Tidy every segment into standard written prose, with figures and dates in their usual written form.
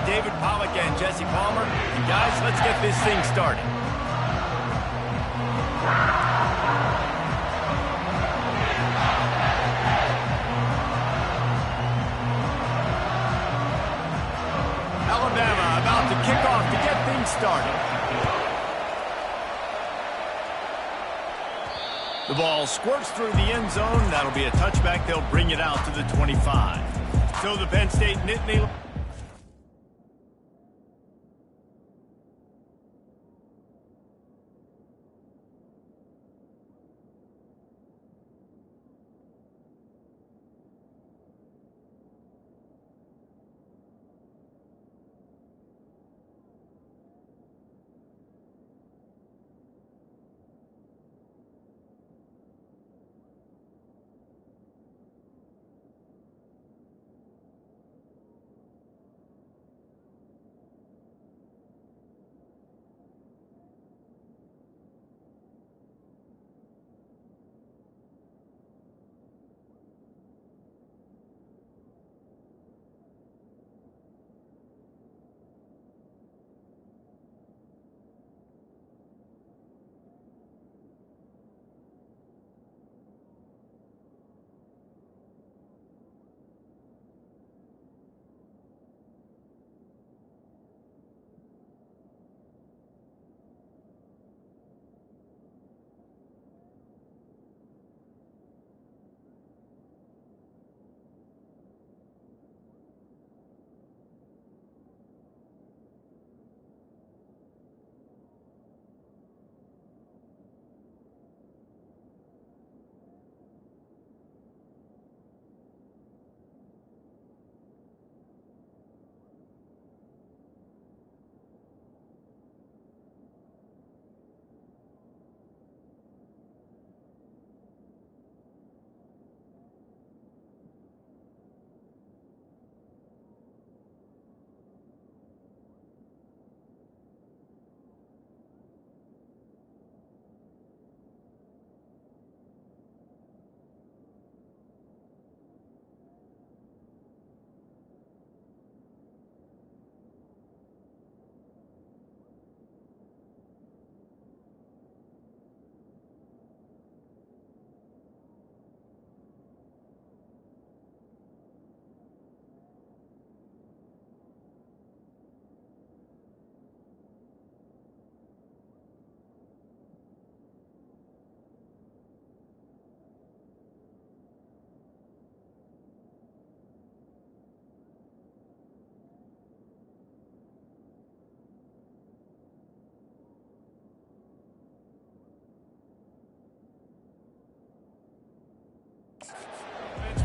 David Pollack and Jesse Palmer. And guys, let's get this thing started. Alabama about to kick off to get things started. The ball squirts through the end zone. That'll be a touchback. They'll bring it out to the 25. So the Penn State Nittany...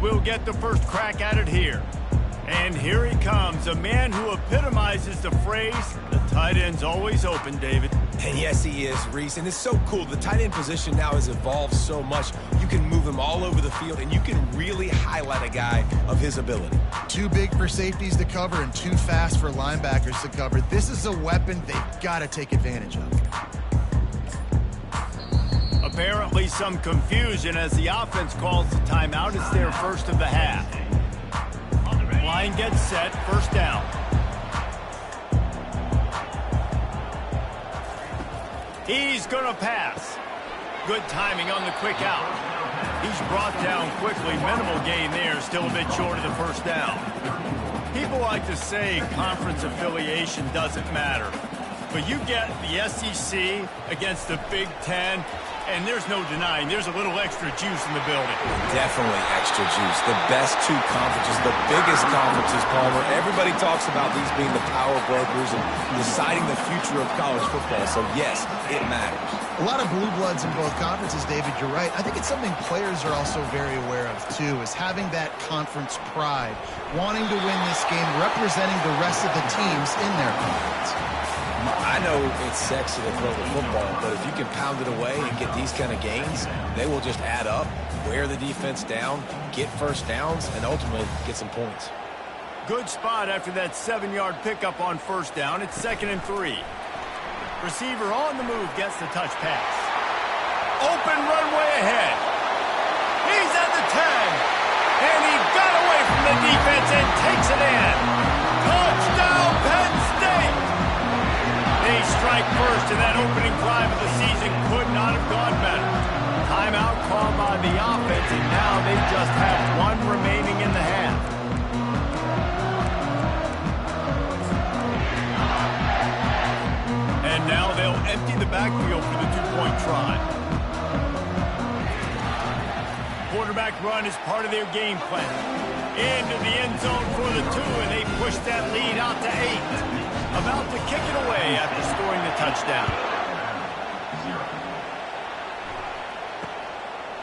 We'll get the first crack at it here. And here he comes, a man who epitomizes the phrase, the tight end's always open, David. And yes, he is, Reese. And it's so cool. The tight end position now has evolved so much. You can move him all over the field, and you can really highlight a guy of his ability. Too big for safeties to cover and too fast for linebackers to cover. This is a weapon they've got to take advantage of. Apparently some confusion as the offense calls the timeout. It's their first of the half. Line gets set, first down. He's going to pass. Good timing on the quick out. He's brought down quickly. Minimal gain there, still a bit short of the first down. People like to say conference affiliation doesn't matter. But you get the SEC against the Big Ten, and there's no denying there's a little extra juice in the building. Definitely extra juice. The best two conferences, the biggest conferences, Palmer. Everybody talks about these being the power brokers and deciding the future of college football. So, yes, it matters. A lot of blue bloods in both conferences, David. You're right. I think it's something players are also very aware of, too, is having that conference pride, wanting to win this game, representing the rest of the teams in their conference. I know it's sexy to throw the football, but if you can pound it away and get these kind of gains, they will just add up, wear the defense down, get first downs, and ultimately get some points. Good spot after that 7-yard pickup on first down. It's 2nd and 3. Receiver on the move gets the touch pass. Open runway ahead. He's at the 10. And he got away from the defense and takes it in. Touchdown, Penn! by the offense, and now they just have one remaining in the half. And now they'll empty the backfield for the two-point try. Quarterback run is part of their game plan. Into the end zone for the 2, and they push that lead out to 8. About to kick it away after scoring the touchdown.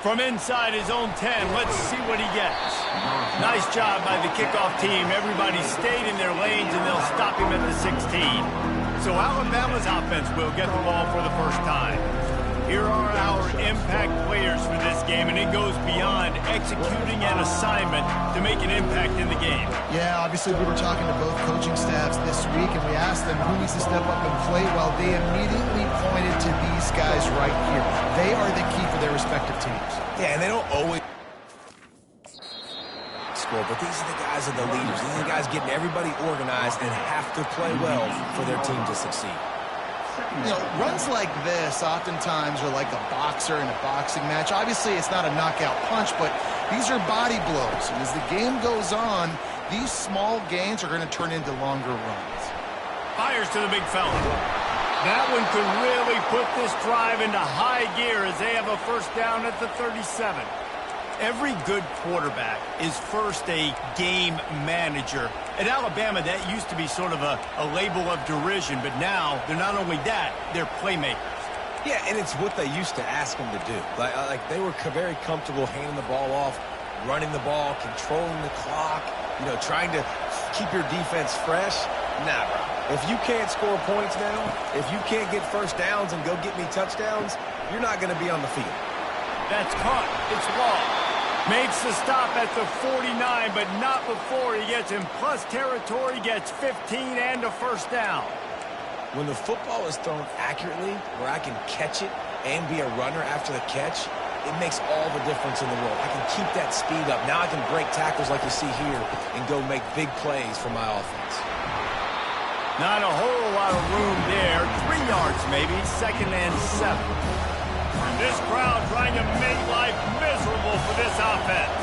From inside his own 10, let's see what he gets. Nice job by the kickoff team. Everybody stayed in their lanes, and they'll stop him at the 16. So Alabama's offense will get the ball for the first time. Here are our impact players for this game, and it goes beyond executing an assignment to make an impact in the game. Yeah, obviously we were talking to both coaching staffs this week, and we asked them who needs to step up and play well. They immediately pointed to these guys right here. They are the key for their respective teams. Yeah, and they don't always score, but these are the guys that are the leaders. These are the guys getting everybody organized and have to play well for their team to succeed. You know, runs like this oftentimes are like a boxer in a boxing match. Obviously, it's not a knockout punch, but these are body blows. And as the game goes on, these small gains are going to turn into longer runs. Fires to the big fella. That one could really put this drive into high gear as they have a first down at the 37. Every good quarterback is first a game manager. At Alabama, that used to be sort of a label of derision, but now they're not only that, they're playmakers. Yeah, and it's what they used to ask them to do. Like they were very comfortable handing the ball off, running the ball, controlling the clock, trying to keep your defense fresh. Nah, bro. If you can't score points now, if you can't get first downs and go get me touchdowns, you're not going to be on the field. That's caught. It's long. Makes the stop at the 49, but not before he gets in plus territory, gets 15 and a first down. When the football is thrown accurately, where I can catch it and be a runner after the catch, it makes all the difference in the world. I can keep that speed up. Now I can break tackles like you see here and go make big plays for my offense. Not a whole lot of room there. 3 yards maybe, 2nd and 7. This crowd trying to make life miserable for this offense.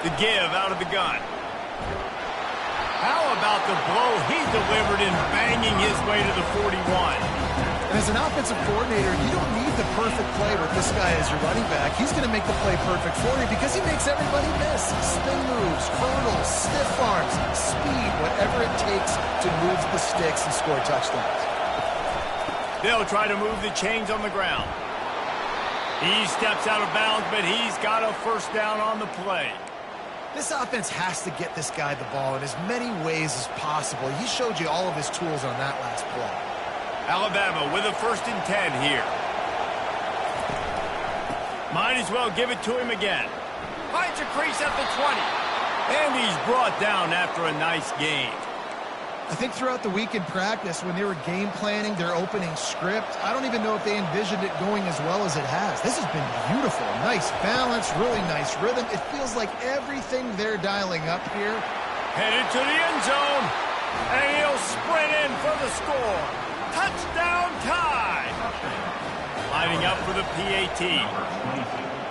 The give out of the gun. How about the blow he delivered in banging his way to the 41? And as an offensive coordinator, you don't need the perfect play with this guy as your running back. He's going to make the play perfect for you because he makes everybody miss. Spin moves, hurdles, stiff arms, speed, whatever it takes to move the sticks and score touchdowns. They'll try to move the chains on the ground. He steps out of bounds, but he's got a first down on the play. This offense has to get this guy the ball in as many ways as possible. He showed you all of his tools on that last play. Alabama with a 1st and 10 here. Might as well give it to him again. Finds a crease at the 20. And he's brought down after a nice game. I think throughout the week in practice, when they were game planning their opening script, I don't even know if they envisioned it going as well as it has. This has been beautiful. Nice balance, really nice rhythm. It feels like everything they're dialing up here. Headed to the end zone. And he'll sprint in for the score. Touchdown tie. Lining up for the PAT.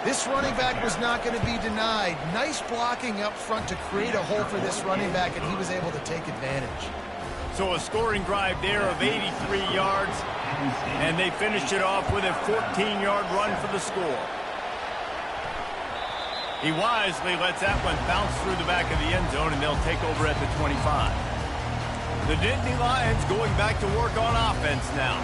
This running back was not going to be denied. Nice blocking up front to create a hole for this running back, and he was able to take advantage. So a scoring drive there of 83 yards, and they finished it off with a 14-yard run for the score. He wisely lets that one bounce through the back of the end zone, and they'll take over at the 25. The Nittany Lions going back to work on offense now.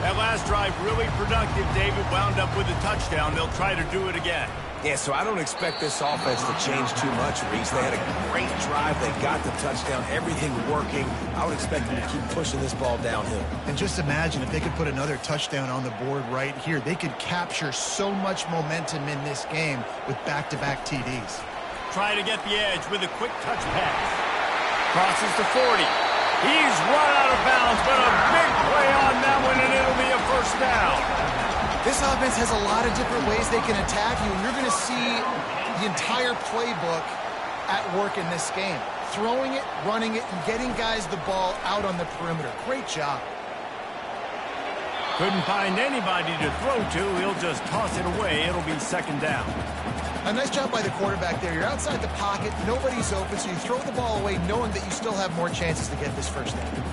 That last drive really productive. David wound up with a touchdown. They'll try to do it again. Yeah, so I don't expect this offense to change too much, Reese. They had a great drive. They got the touchdown. Everything working. I would expect them to keep pushing this ball downhill. And just imagine if they could put another touchdown on the board right here. They could capture so much momentum in this game with back-to-back TDs. Try to get the edge with a quick touch pass. Crosses to 40. He's run out of bounds, but a big play on that one, and it'll be a first down. This offense has a lot of different ways they can attack you, and you're going to see the entire playbook at work in this game. Throwing it, running it, and getting guys the ball out on the perimeter. Great job. Couldn't find anybody to throw to. He'll just toss it away. It'll be second down. A nice job by the quarterback there. You're outside the pocket. Nobody's open, so you throw the ball away knowing that you still have more chances to get this first down.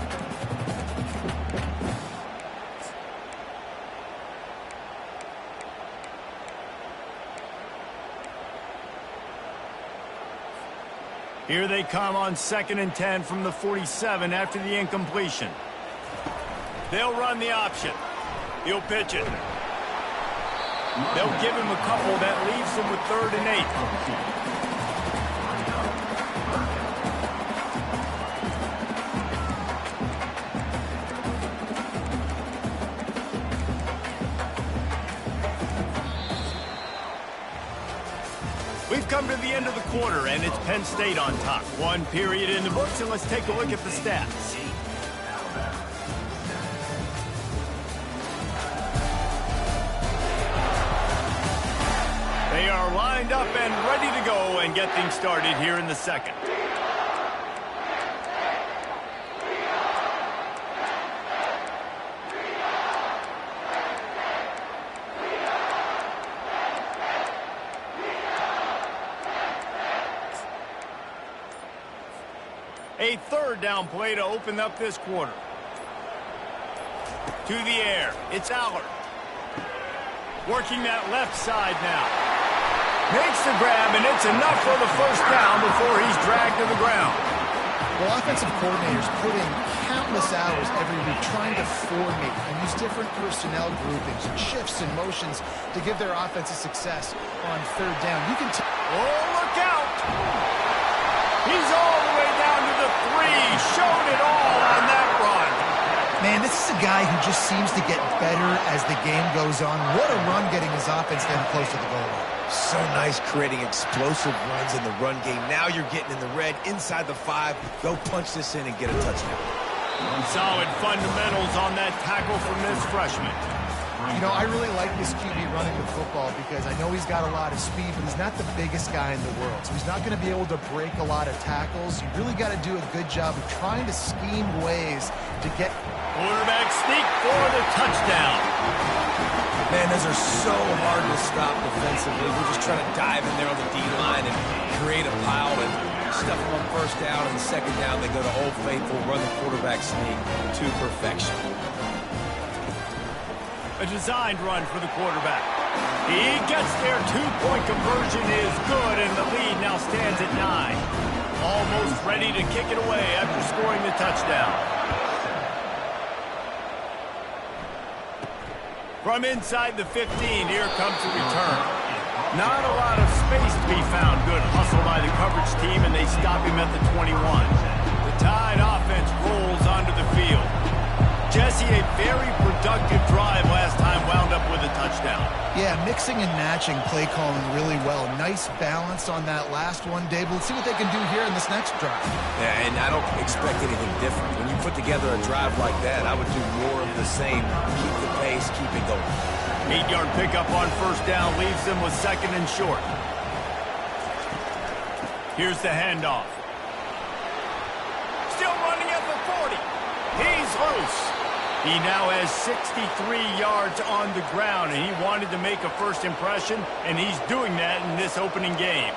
Here they come on 2nd and 10 from the 47 after the incompletion. They'll run the option. He'll pitch it. They'll give him a couple. That leaves him with 3rd and 8. We've come to the end of the quarter, and it's Penn State on top. One period in the books, and let's take a look at the stats. They are lined up and ready to go and get things started here in the second. A 3rd down play to open up this quarter. To the air. It's Allard. Working that left side now. Makes the grab, and it's enough for the first down before he's dragged to the ground. Well, offensive coordinators put in countless hours every week trying to formate and use different personnel groupings and shifts and motions to give their offense a success on 3rd down. You can oh, look out! He's all the way down to the 3. Showed it all on that run. Man, this is a guy who just seems to get better as the game goes on. What a run getting his offense getting close to the goal line. So nice creating explosive runs in the run game. Now you're getting in the red, inside the 5. Go punch this in and get a touchdown. Solid fundamentals on that tackle from this freshman. You know, I really like this QB running the football because I know he's got a lot of speed, but he's not the biggest guy in the world. So he's not going to be able to break a lot of tackles. You really got to do a good job of trying to scheme ways to get... Quarterback sneak for the touchdown. Man, those are so hard to stop defensively. We're just trying to dive in there on the D-line and create a pile and stuff them on 1st down, and the 2nd down they go to Old Faithful, run the quarterback sneak to perfection. A designed run for the quarterback. He gets there. 2-point conversion is good, and the lead now stands at 9. Almost ready to kick it away after scoring the touchdown. From inside the 15, here comes the return. Not a lot of space to be found. Good hustle by the coverage team, and they stop him at the 21. The Tide offense rolls onto the field. Jesse, a very productive drive last time, wound up with a touchdown. Yeah, mixing and matching play calling really well. Nice balance on that last one, Dave. Let's see what they can do here in this next drive. Yeah, and I don't expect anything different. When you put together a drive like that, I would do more of the same. Keep the pace, keep it going. 8-yard pickup on 1st down leaves them with 2nd and short. Here's the handoff. Still running at the 40. He's loose. He now has 63 yards on the ground, and he wanted to make a first impression, and he's doing that in this opening game.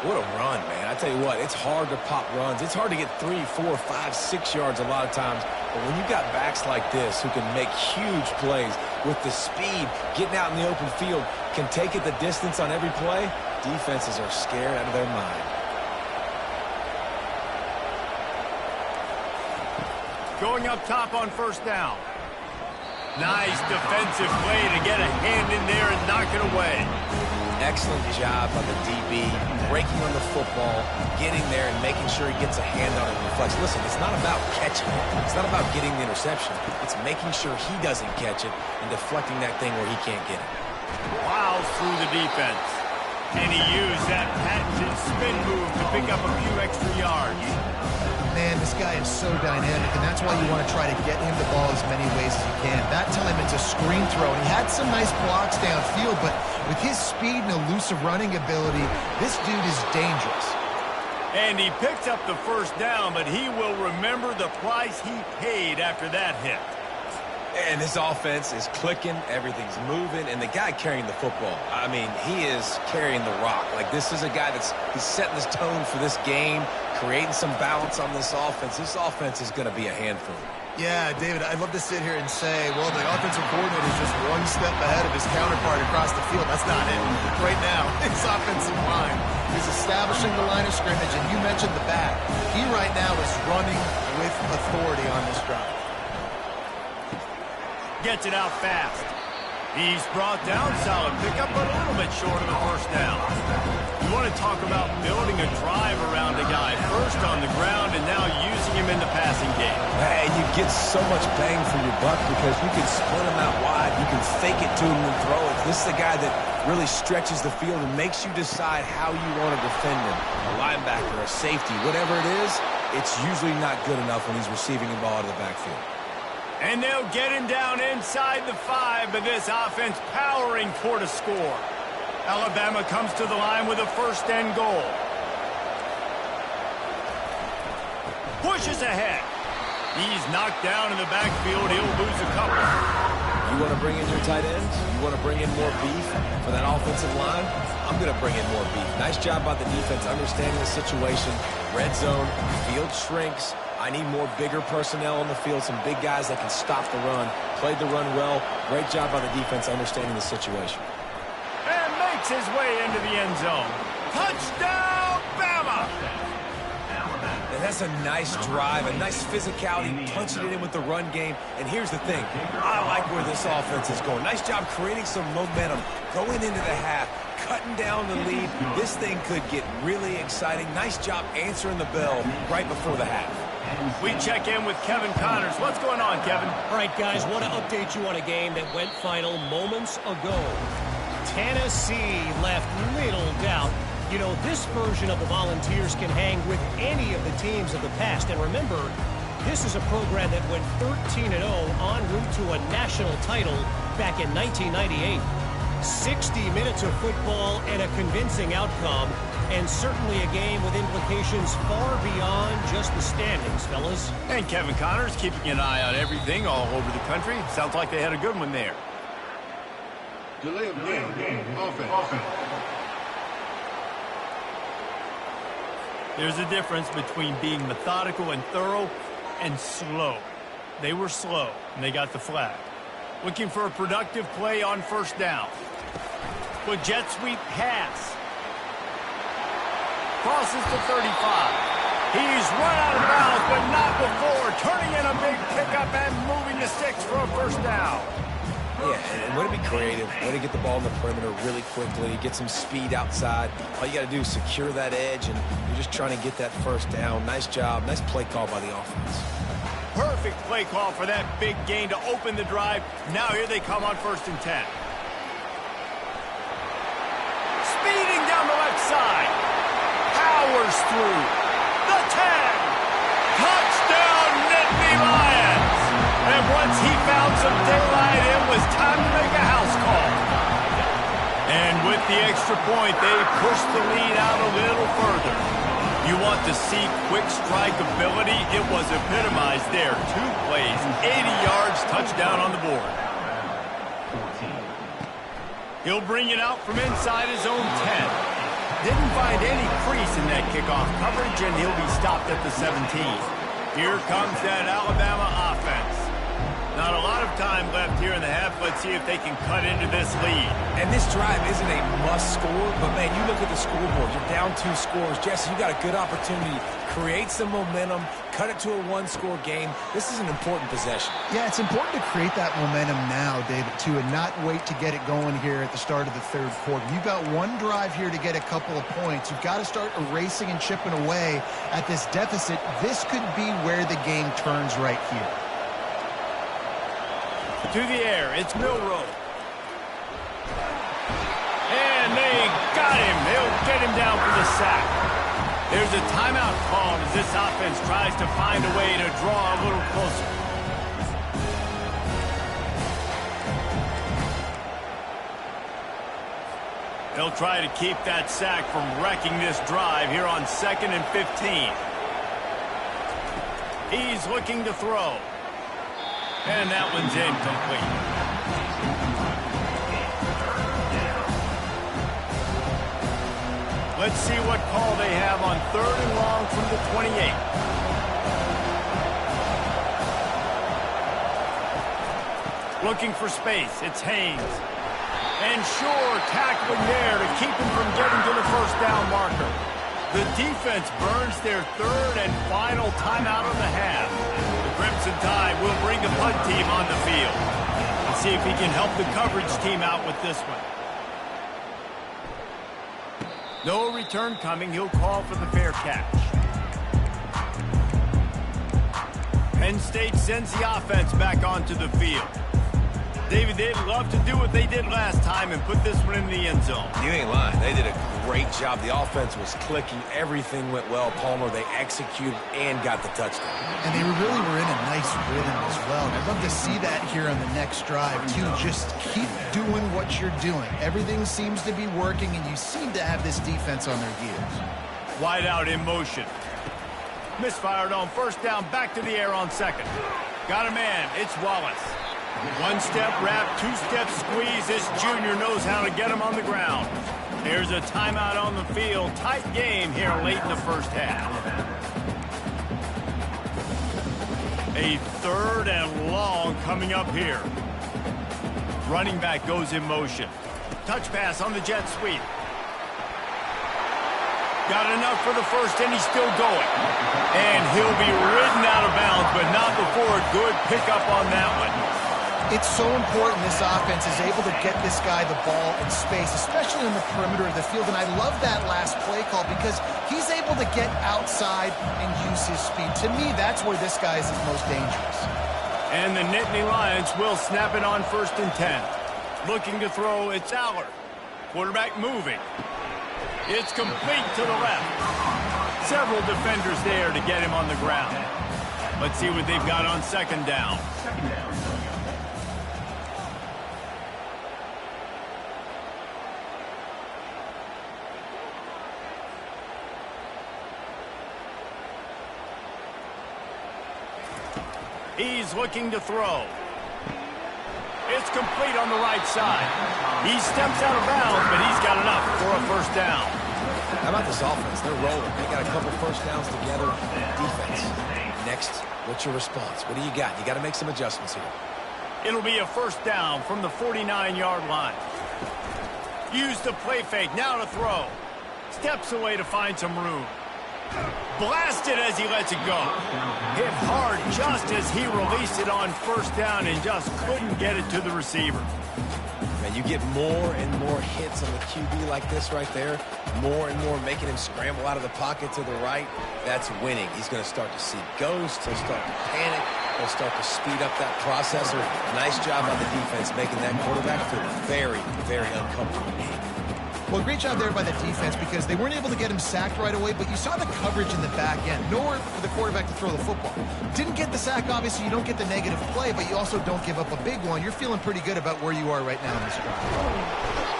What a run, man. I tell you what, it's hard to pop runs. It's hard to get 3, 4, 5, 6 yards a lot of times. But when you've got backs like this who can make huge plays with the speed, getting out in the open field, can take it the distance on every play, defenses are scared out of their mind. Going up top on 1st down. Nice defensive play to get a hand in there and knock it away. Excellent job by the DB, breaking on the football, getting there and making sure he gets a hand on it and reflects. Listen, it's not about catching it. It's not about getting the interception. It's making sure he doesn't catch it and deflecting that thing where he can't get it. Plows through the defense. And he used that patented spin move to pick up a few extra yards. Man, this guy is so dynamic, and that's why you want to try to get him the ball as many ways as you can. That time it's a screen throw, and he had some nice blocks downfield, but with his speed and elusive running ability, this dude is dangerous. And he picks up the 1st down, but he will remember the price he paid after that hit. And this offense is clicking, everything's moving, and the guy carrying the football, I mean, he is carrying the rock. Like, this is a guy he's setting this tone for this game, creating some balance on this offense. This offense is going to be a handful. Yeah, David, I'd love to sit here and say, well, the offensive coordinator is just one step ahead of his counterpart across the field. That's not it. Right now, his offensive line is establishing the line of scrimmage, and you mentioned the back. He right now is running with authority on this drive. Gets it out fast. He's brought down, solid pickup, but a little bit short of the first down. You want to talk about building a drive around a guy first on the ground and now using him in the passing game. Hey, you get so much bang for your buck because you can split him out wide, you can fake it to him and throw it. This is the guy that really stretches the field and makes you decide how you want to defend him. A linebacker, a safety, whatever it is, it's usually not good enough when he's receiving the ball out of the backfield. And they'll get him down inside the 5, but this offense powering toward a score. Alabama comes to the line with a first and goal. Pushes ahead. He's knocked down in the backfield. He'll lose a couple. You want to bring in your tight ends? You want to bring in more beef for that offensive line? I'm going to bring in more beef. Nice job by the defense understanding the situation. Red zone, field shrinks. I need more bigger personnel on the field, some big guys that can stop the run. Played the run well. Great job by the defense understanding the situation. And makes his way into the end zone. Touchdown, Bama! And that's a nice drive, a nice physicality, punching it in with the run game. And here's the thing. I like where this offense is going. Nice job creating some momentum, going into the half, cutting down the lead. This thing could get really exciting. Nice job answering the bell right before the half. We check in with Kevin Connors. What's going on, Kevin? All right, guys, want to update you on a game that went final moments ago. Tennessee left little doubt. You know, this version of the Volunteers can hang with any of the teams of the past. And remember, this is a program that went 13-0 en route to a national title back in 1998. 60 minutes of football and a convincing outcome, and certainly a game with implications far beyond just the standings, fellas. And Kevin Connors keeping an eye on everything all over the country. Sounds like they had a good one there. Delay of game. Offense. There's a difference between being methodical and thorough and slow. They were slow, and they got the flag. Looking for a productive play on first down. With jet sweep pass. Crosses to 35. He's run out of bounds, but not before. Turning in a big pickup and moving the sticks for a first down. Yeah, and way to be creative, way to get the ball in the perimeter really quickly, get some speed outside. All you got to do is secure that edge, and you're just trying to get that first down. Nice job. Nice play call by the offense. Perfect play call for that big gain to open the drive. Now here they come on 1st and 10. Speeding down the left side. Powers through. The 10. Touchdown, Nittany Lions. And once he found some daylight, it was time to make a house call. And with the extra point, they pushed the lead out a little further. You want to see quick strike ability? It was epitomized there. 2 plays, 80 yards, touchdown on the board. He'll bring it out from inside his own 10. Didn't find any crease in that kickoff coverage, and he'll be stopped at the 17. Here comes that Alabama offense. Not a lot of time left here in the half. Let's see if they can cut into this lead. And this drive isn't a must score, but, man, you look at the scoreboard. You're down 2 scores. Jesse, you got a good opportunity. Create some momentum. Cut it to a 1-score game. This is an important possession. Yeah, it's important to create that momentum now, David, too, and not wait to get it going here at the start of the 3rd quarter. You've got 1 drive here to get a couple of points. You've got to start erasing and chipping away at this deficit. This could be where the game turns right here. To the air, it's Milroe. And they got him. They'll get him down for the sack. There's a timeout called as this offense tries to find a way to draw a little closer. They'll try to keep that sack from wrecking this drive here on 2nd and 15. He's looking to throw. And that one's incomplete. Let's see what call they have on 3rd and long from the 28. Looking for space. It's Haynes. And sure, tackling there to keep him from getting to the first down marker. The defense burns their 3rd and final timeout of the half. The Crimson Tide will bring the punt team on the field. Let's see if he can help the coverage team out with this one. No return coming. He'll call for the fair catch. Penn State sends the offense back onto the field. David, they'd love to do what they did last time and put this one in the end zone. You ain't lying. They did a great job. The offense was clicking. Everything went well. Palmer, they executed and got the touchdown. And they really were in a nice rhythm as well. And I'd love to see that here on the next drive, too. Just keep doing what you're doing. Everything seems to be working, and you seem to have this defense on their heels. Wide out in motion. Misfired on first down, back to the air on 2nd. Got a man. It's Wallace. 1-step wrap, 2-step squeeze. This junior knows how to get him on the ground. There's a timeout on the field. Tight game here late in the first half. A 3rd and long coming up here. Running back goes in motion. Touch pass on the jet sweep. Got enough for the first, and he's still going. And he'll be ridden out of bounds, but not before a good pickup on that one. It's so important this offense is able to get this guy the ball in space, especially on the perimeter of the field. And I love that last play call because he's able to get outside and use his speed. To me, that's where this guy is his most dangerous. And the Nittany Lions will snap it on 1st and 10. Looking to throw, it's Allard. Quarterback moving. It's complete to the left. Several defenders there to get him on the ground. Let's see what they've got on 2nd down. He's looking to throw. It's complete on the right side. He steps out of bounds, but he's got enough for a first down. How about this offense? They're rolling. They got a couple first downs together. Defense. Next, what's your response? What do you got? You got to make some adjustments here. It'll be a first down from the 49-yard line. Use the play fake. Now to throw. Steps away to find some room. Blasted as he lets it go. Hit hard just as he released it on first down and just couldn't get it to the receiver. Man, you get more and more hits on the QB like this right there. More and more making him scramble out of the pocket to the right. That's winning. He's going to start to see ghosts. He'll start to panic. He'll start to speed up that processor. Nice job on the defense making that quarterback feel very, very uncomfortable. Well, great job there by the defense because they weren't able to get him sacked right away, but you saw the coverage in the back end. Nowhere for the quarterback to throw the football. Didn't get the sack, obviously. You don't get the negative play, but you also don't give up a big one. You're feeling pretty good about where you are right now in this drive.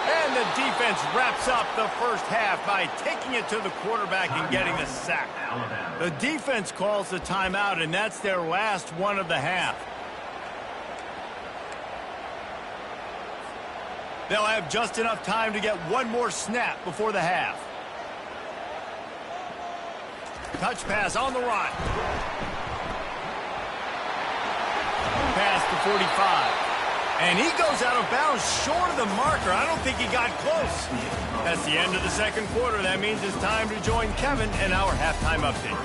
And the defense wraps up the first half by taking it to the quarterback and getting the sack. The defense calls the timeout, and that's their last one of the half. They'll have just enough time to get one more snap before the half. Touch pass on the run. Pass to 45. And he goes out of bounds short of the marker. I don't think he got close. That's the end of the second quarter. That means it's time to join Kevin in our halftime update.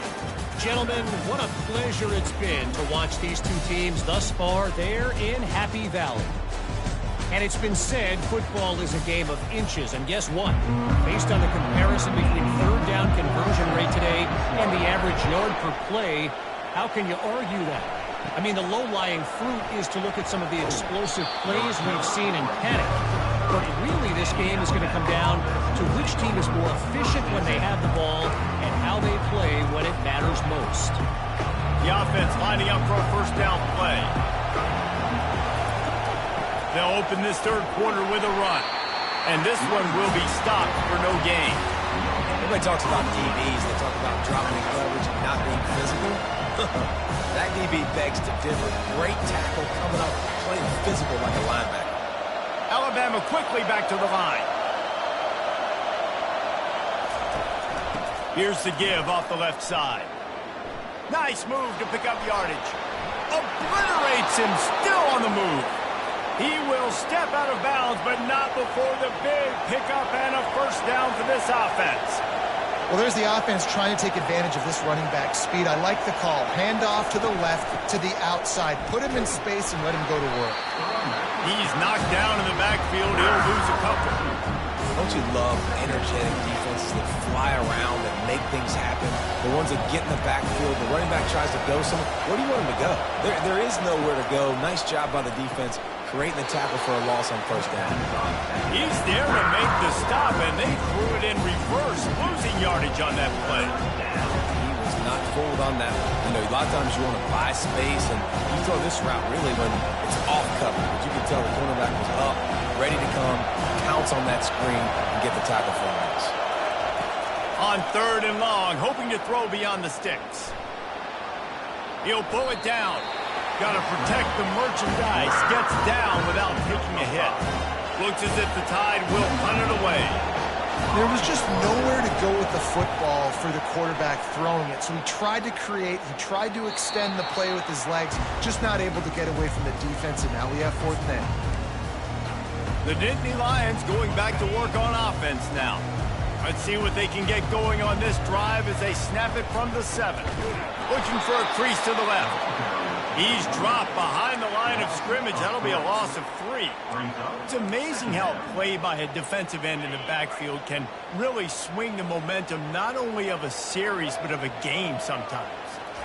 Gentlemen, what a pleasure it's been to watch these two teams thus far there in Happy Valley. And it's been said football is a game of inches. And guess what? Based on the comparison between third down conversion rate today and the average yard per play, how can you argue that? I mean, the low-lying fruit is to look at some of the explosive plays we've seen in panic. But really, this game is going to come down to which team is more efficient when they have the ball and how they play when it matters most. The offense lining up for a first down play. They'll open this third quarter with a run. And this one will be stopped for no gain. Everybody talks about DBs. They talk about dropping coverage and not being physical. That DB begs to differ. Great tackle coming up, playing physical like a linebacker. Alabama quickly back to the line. Here's the give off the left side. Nice move to pick up yardage. Obliterates him, still on the move. He will step out of bounds, but not before the big pickup and a first down for this offense. Well, there's the offense trying to take advantage of this running back speed. I like the call. Hand off to the left, to the outside. Put him in space and let him go to work. He's knocked down in the backfield. He'll lose a couple. Don't you love energetic defenses that fly around and make things happen? The ones that get in the backfield, the running back tries to go somewhere. Where do you want him to go? There is nowhere to go. Nice job by the defense, creating the tackle for a loss on first down. He's there to make the stop, and they threw it in reverse, losing yardage on that play. He was not fooled on that one. You know, a lot of times you want to buy space, and you throw this route really when it's off cover. But you can tell the cornerback was up, ready to come, counts on that screen, and get the tackle for a loss. On 3rd and long, hoping to throw beyond the sticks. He'll pull it down. Got to protect the merchandise. Gets down without taking a hit. Looks as if the Tide will punt it away. There was just nowhere to go with the football for the quarterback throwing it. So he tried to create, he tried to extend the play with his legs, just not able to get away from the defense, and now we have 4th and 8. The Nittany Lions going back to work on offense now. Let's see what they can get going on this drive as they snap it from the 7. Looking for a crease to the left. He's dropped behind the line of scrimmage. That'll be a loss of 3. It's amazing how a play by a defensive end in the backfield can really swing the momentum not only of a series but of a game sometimes.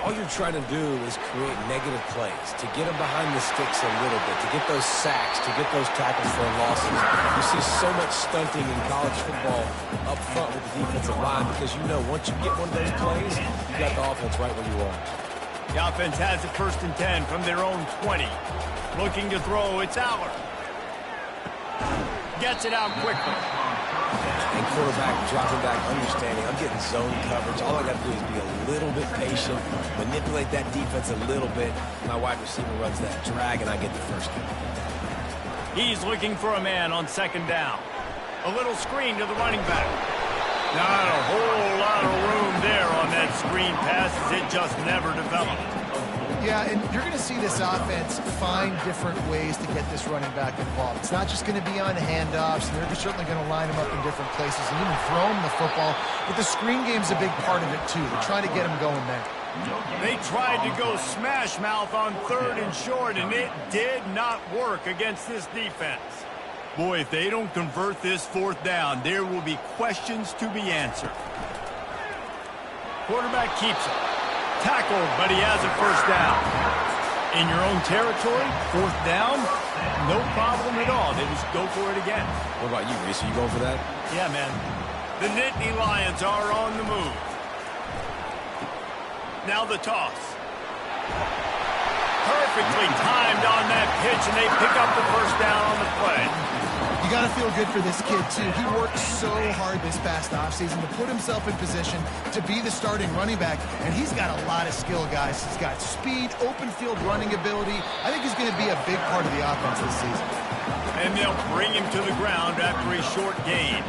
All you're trying to do is create negative plays, to get them behind the sticks a little bit, to get those sacks, to get those tackles for losses. You see so much stunting in college football up front with the defensive line because you know once you get one of those plays, you got the offense right where you want. The offense has it 1st and 10 from their own 20. Looking to throw, it's Aller. Gets it out quickly. And quarterback dropping back, understanding, I'm getting zone coverage. All I got to do is be a little bit patient, manipulate that defense a little bit. My wide receiver runs that drag, and I get the first down. He's looking for a man on 2nd down. A little screen to the running back. Not a whole lot of room there on that screen pass as it just never developed. Yeah, and you're going to see this offense find different ways to get this running back involved. It's not just going to be on handoffs, and they're certainly going to line him up in different places and even throw him the football. But the screen game's a big part of it, too. They're trying to get him going there. They tried to go smash mouth on 3rd and short, and it did not work against this defense. Boy, if they don't convert this 4th down, there will be questions to be answered. Quarterback keeps it. Tackled, but he has a first down. In your own territory, 4th down, no problem at all. They just go for it again. What about you, Reese? Are you going for that? Yeah, man. The Nittany Lions are on the move. Now the toss. Perfectly timed on that pitch, and they pick up the first down on the play. You got to feel good for this kid, too. He worked so hard this past offseason to put himself in position to be the starting running back, and he's got a lot of skill, guys. He's got speed, open field running ability. I think he's going to be a big part of the offense this season. And they'll bring him to the ground after a short gain.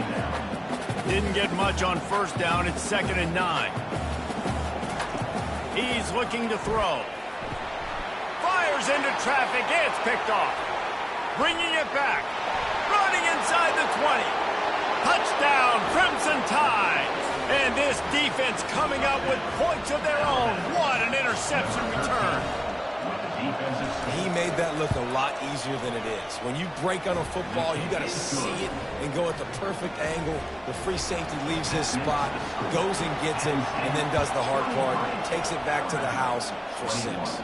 Didn't get much on first down. It's 2nd and 9. He's looking to throw. Fires into traffic. It's picked off. Bringing it back. Running inside the 20. Touchdown, Crimson Tide. And this defense coming up with points of their own. What an interception return. He made that look a lot easier than it is. When you break on a football, you got to see it and go at the perfect angle. The free safety leaves his spot, goes and gets it, and then does the hard part, takes it back to the house for 6.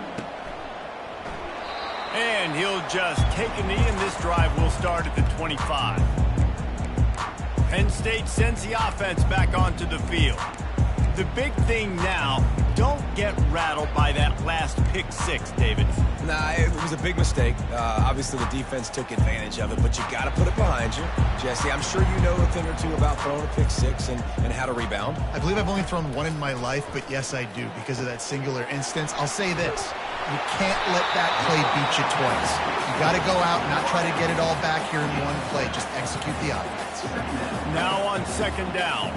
And he'll just take a knee, and this drive will start at the 25. Penn State sends the offense back onto the field. The big thing now, don't get rattled by that last pitch. pick six, David. Nah, it was a big mistake. Obviously, the defense took advantage of it, but you got to put it behind you. Jesse, I'm sure you know a thing or two about throwing a pick six and how to rebound. I believe I've only thrown one in my life, but yes, I do because of that singular instance. I'll say this. You can't let that play beat you twice. You got to go out and not try to get it all back here in one play. Just execute the offense. Now on second down.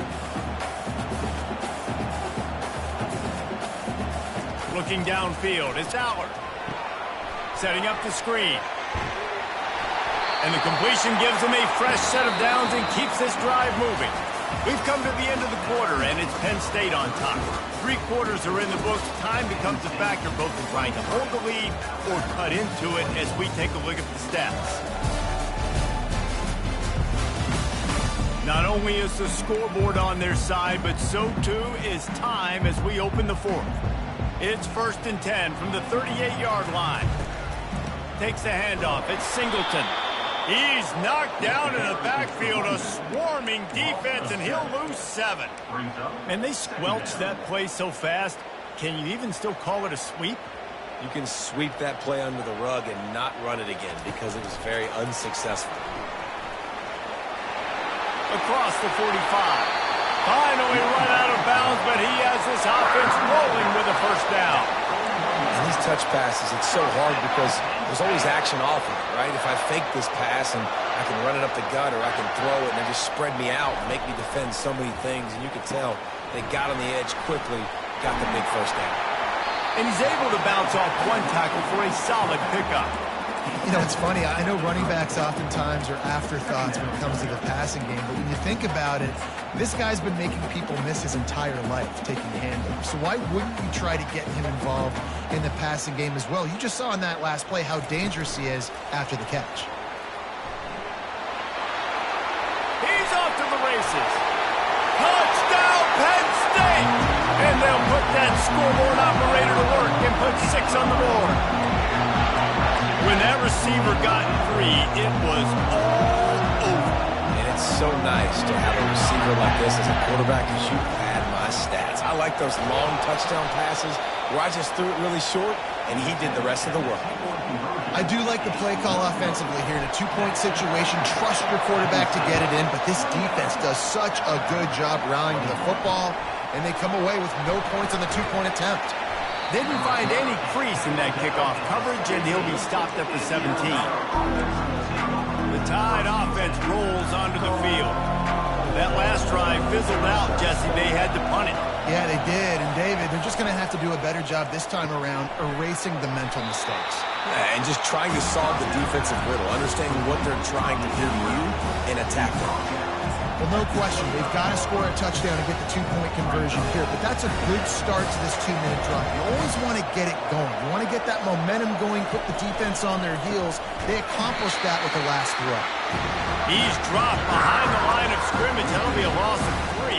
Looking downfield, it's Allard. Setting up the screen. And the completion gives them a fresh set of downs and keeps this drive moving. We've come to the end of the quarter, and it's Penn State on top. 3 quarters are in the books. Time becomes a factor both in trying to hold the lead or cut into it as we take a look at the stats. Not only is the scoreboard on their side, but so too is time as we open the fourth. It's 1st and 10 from the 38-yard line. Takes the handoff. It's Singleton. He's knocked down in the backfield, a swarming defense, and he'll lose 7. And they squelched that play so fast, can you even still call it a sweep? You can sweep that play under the rug and not run it again because it was very unsuccessful. Across the 45. Finally run out of bounds, but he has this offense rolling with a first down. And these touch passes, it's so hard because there's always action off of it, right? If I fake this pass and I can run it up the gut or I can throw it and they just spread me out and make me defend so many things, and you can tell they got on the edge quickly, got the big first down. And he's able to bounce off one tackle for a solid pickup. You know, it's funny. I know running backs oftentimes are afterthoughts when it comes to the passing game, but when you think about it, this guy's been making people miss his entire life taking handoffs. So why wouldn't you try to get him involved in the passing game as well? You just saw in that last play how dangerous he is after the catch. He's off to the races. Touchdown, Penn State! And they'll put that scoreboard operator to work and put 6 on the board. When that receiver got 3, it was all over. And it's so nice to have a receiver like this as a quarterback because you pad my stats. I like those long touchdown passes where I just threw it really short and he did the rest of the work. I do like the play call offensively here in a 2-point situation. Trust your quarterback to get it in, but this defense does such a good job rallying to the football, and they come away with no points on the 2-point attempt. They didn't find any crease in that kickoff coverage, and he'll be stopped at the 17. The Tide offense rolls onto the field. That last drive fizzled out, Jesse. They had to punt it. Yeah, they did. And, David, they're just going to have to do a better job this time around erasing the mental mistakes. Yeah, and just trying to solve the defensive riddle, understanding what they're trying to do to you and attack them. Well, no question. They've got to score a touchdown and get the 2-point conversion here, but that's a good start to this 2-minute drive. You always want to get it going. You want to get that momentum going, put the defense on their heels. They accomplished that with the last throw. He's dropped behind the line of scrimmage. That'll be a loss of 3.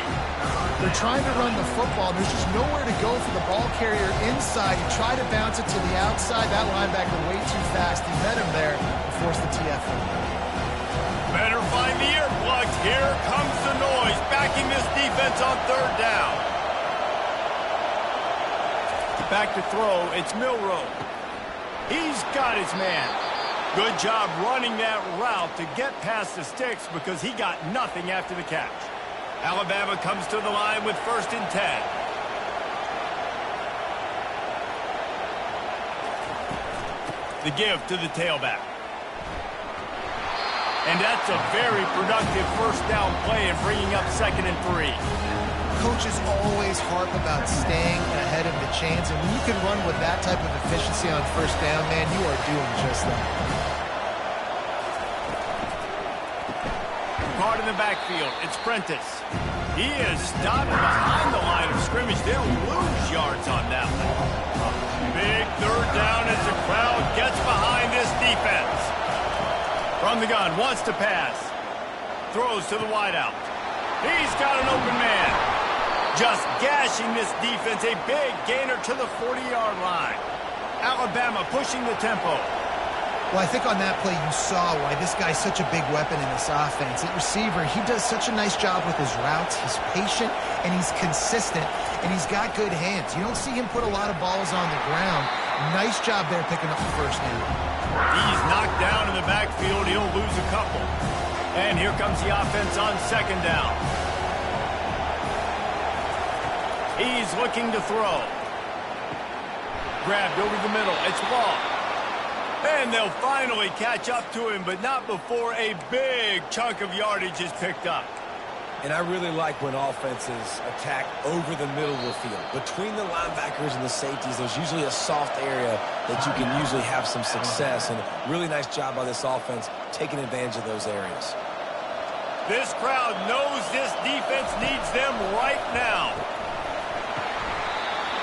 They're trying to run the football. There's just nowhere to go for the ball carrier inside. He tried to bounce it to the outside. That linebacker way too fast. He met him there and forced the TFL. Better find the earplugs. Here comes the noise, backing this defense on 3rd down. Back to throw, it's Milroe. He's got his man. Good job running that route to get past the sticks because he got nothing after the catch. Alabama comes to the line with 1st and 10. The give to the tailback. And that's a very productive 1st down play and bringing up 2nd and 3. Coaches always harp about staying ahead of the chains, and when you can run with that type of efficiency on 1st down, man, you are doing just that. Caught in the backfield, it's Prentice. He is stopped behind the line of scrimmage. They'll lose yards on that one. Big 3rd down as the crowd gets behind this defense. From the gun, wants to pass. Throws to the wideout. He's got an open man. Just gashing this defense. A big gainer to the 40-yard line. Alabama pushing the tempo. Well, I think on that play you saw why this guy's such a big weapon in this offense. At receiver, he does such a nice job with his routes. He's patient, and he's consistent, and he's got good hands. You don't see him put a lot of balls on the ground. Nice job there picking up the first down. He's knocked down in the backfield. He'll lose a couple. And here comes the offense on second down. He's looking to throw. Grabbed over the middle. It's long. And they'll finally catch up to him, but not before a big chunk of yardage is picked up. And I really like when offenses attack over the middle of the field. Between the linebackers and the safeties, there's usually a soft area that you can usually have some success. And really nice job by this offense taking advantage of those areas. This crowd knows this defense needs them right now.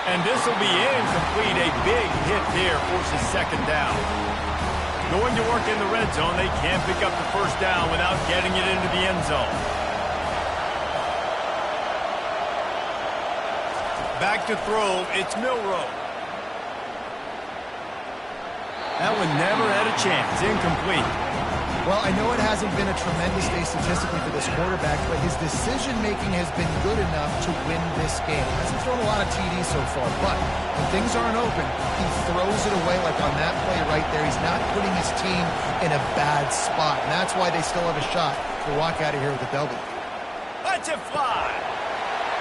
And this will be incomplete. A big hit there forces second down. Going to work in the red zone. They can't pick up the first down without getting it into the end zone. Back to throw. It's Milroe. That one never had a chance. Incomplete. Well, I know it hasn't been a tremendous day statistically for this quarterback, but his decision-making has been good enough to win this game. Hasn't thrown a lot of TDs so far, but when things aren't open, he throws it away like on that play right there. He's not putting his team in a bad spot, and that's why they still have a shot to walk out of here with a W. Let's it fly.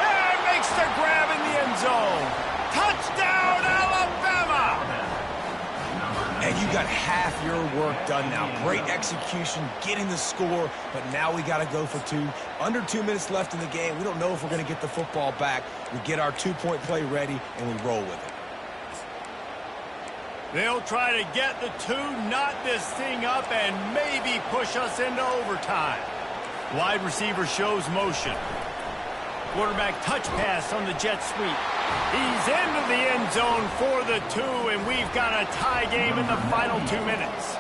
And makes the grab in the end zone. Touchdown, Alabama! And you got half your work done now. Great execution, getting the score, but now we got to go for two. Under 2 minutes left in the game. We don't know if we're going to get the football back. We get our two-point play ready, and we roll with it. They'll try to get the two, knot this thing up, and maybe push us into overtime. Wide receiver shows motion. Quarterback touch pass on the jet sweep. He's into the end zone for the two, and we've got a tie game in the final 2 minutes.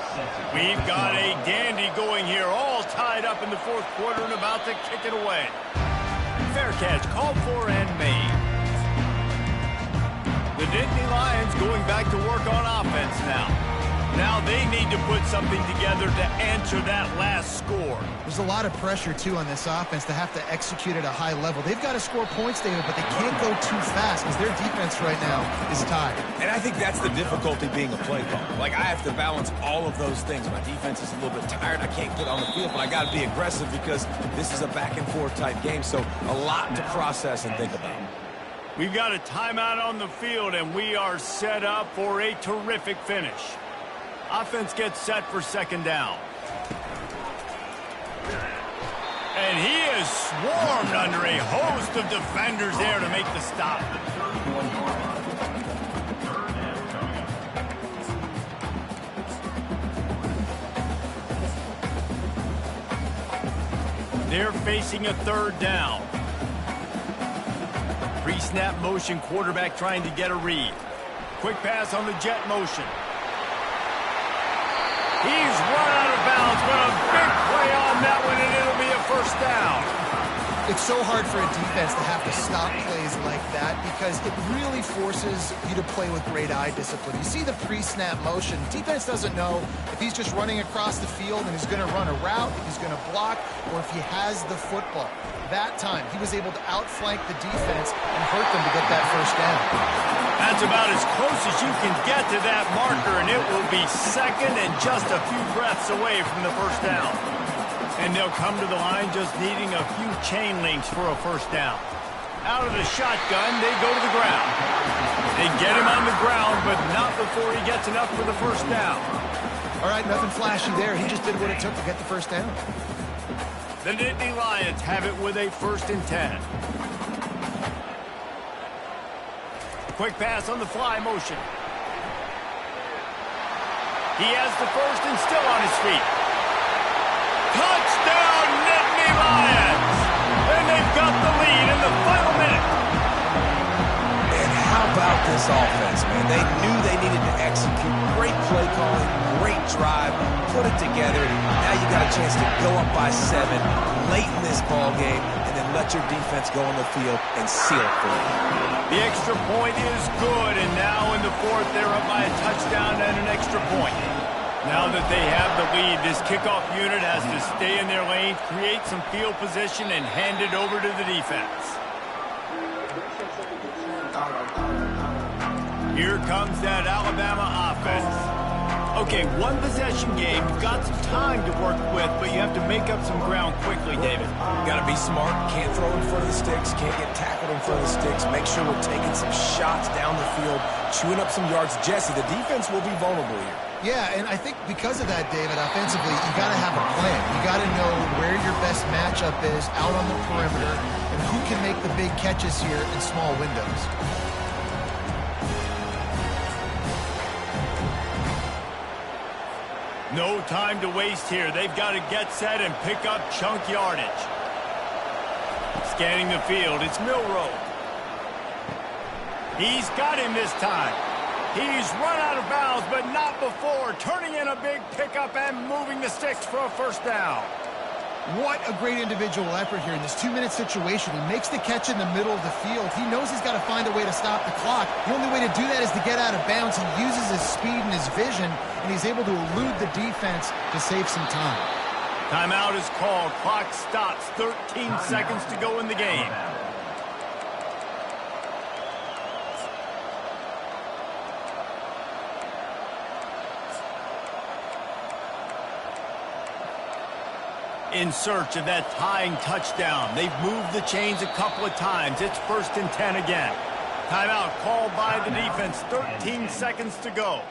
We've got a dandy going here, all tied up in the fourth quarter and about to kick it away. Fair catch, called for and made. The Nittany Lions going back to work on offense now. Now they need to put something together to answer that last score. There's a lot of pressure, too, on this offense to have to execute at a high level. They've got to score points, David, but they can't go too fast because their defense right now is tired. And I think that's the difficulty being a play caller. Like, I have to balance all of those things. My defense is a little bit tired. I can't get on the field, but I got to be aggressive because this is a back-and-forth type game, so a lot to process and think about. We've got a timeout on the field, and we are set up for a terrific finish. Offense gets set for second down. And he is swarmed under a host of defenders there to make the stop. They're facing a third down. Pre-snap motion, quarterback trying to get a read. Quick pass on the jet motion. He's run out of bounds, but a big play on that one, and it'll be a first down. It's so hard for a defense to have to stop plays like that because it really forces you to play with great eye discipline. You see the pre-snap motion. Defense doesn't know if he's just running across the field and he's going to run a route, if he's going to block, or if he has the football. That time, he was able to outflank the defense and hurt them to get that first down. That's about as close as you can get to that marker, and it will be second and just a few breaths away from the first down. And they'll come to the line just needing a few chain links for a first down. Out of the shotgun, they go to the ground. They get him on the ground, but not before he gets enough for the first down. All right, nothing flashy there. He just did what it took to get the first down. The Nittany Lions have it with a 1st and 10. Quick pass on the fly motion. He has the first and still on his feet. Touchdown, Nittany Lions! And they've got the lead in the final minute. And how about this offense, man? They knew they needed to execute. Great play calling, great drive, put it together. Now you got a chance to go up by 7 late in this ball game and then let your defense go on the field and seal it for you. The extra point is good, and now in the fourth, they're up by a touchdown and an extra point. Now that they have the lead, this kickoff unit has to stay in their lane, create some field position, and hand it over to the defense. Here comes that Alabama offense. Okay, one possession game. You've got some time to work with, but you have to make up some ground quickly, David. Got to be smart. Can't throw in front of the sticks. Can't get tackled in front of the sticks. Make sure we're taking some shots down the field, chewing up some yards. Jesse, the defense will be vulnerable here. Yeah, and I think because of that, David, offensively, you got to have a plan. You got to know where your best matchup is out on the perimeter and who can make the big catches here in small windows. No time to waste here. They've got to get set and pick up chunk yardage. Scanning the field, it's Milroe. He's got him this time. He's run out of bounds, but not before. Turning in a big pickup and moving the sticks for a first down. What a great individual effort here in this 2-minute situation. He makes the catch in the middle of the field. He knows he's got to find a way to stop the clock. The only way to do that is to get out of bounds. He uses his speed and his vision, and he's able to elude the defense to save some time. Timeout is called. Clock stops. 13 seconds to go in the game. In search of that tying touchdown. They've moved the chains a couple of times. It's 1st and 10 again. Timeout called by the defense. 13 seconds to go.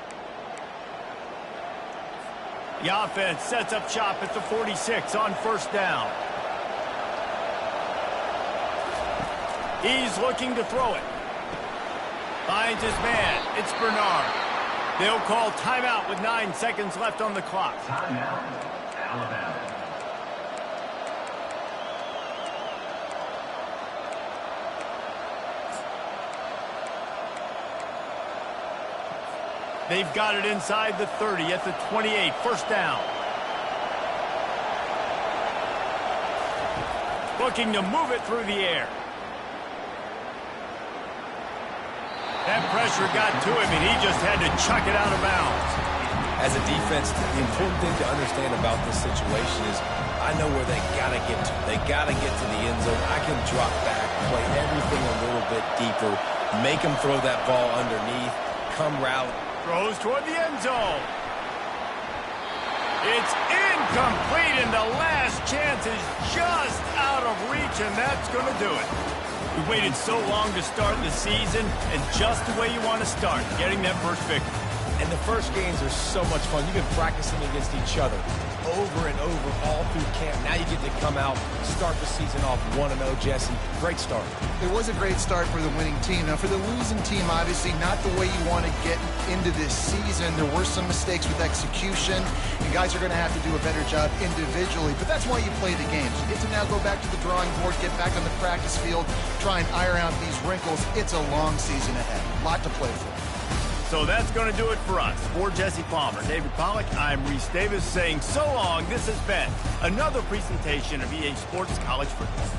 The offense sets up shop at the 46 on 1st down. He's looking to throw it. Finds his man. It's Bernard. They'll call timeout with 9 seconds left on the clock. Timeout, Alabama. They've got it inside the 30 at the 28. 1st down. Looking to move it through the air. That pressure got to him, and he just had to chuck it out of bounds. As a defense, the important thing to understand about this situation is I know where they got to get to. They got to get to the end zone. I can drop back, play everything a little bit deeper, make them throw that ball underneath, come route. Throws toward the end zone. It's incomplete, and the last chance is just out of reach, and that's going to do it. We waited so long to start the season, and just the way you want to start, getting that first victory. And the first games are so much fun. You've been practicing against each other over and over all through camp. Now you get to come out, start the season off 1-0, Jesse. Great start. It was a great start for the winning team. Now, for the losing team, obviously not the way you want to get into this season. There were some mistakes with execution, and guys are going to have to do a better job individually. But that's why you play the games. You get to now go back to the drawing board, get back on the practice field, try and iron out these wrinkles. It's a long season ahead. A lot to play for. So that's going to do it for us. For Jesse Palmer, David Pollack, I'm Reese Davis saying so long. This has been another presentation of EA Sports College Football.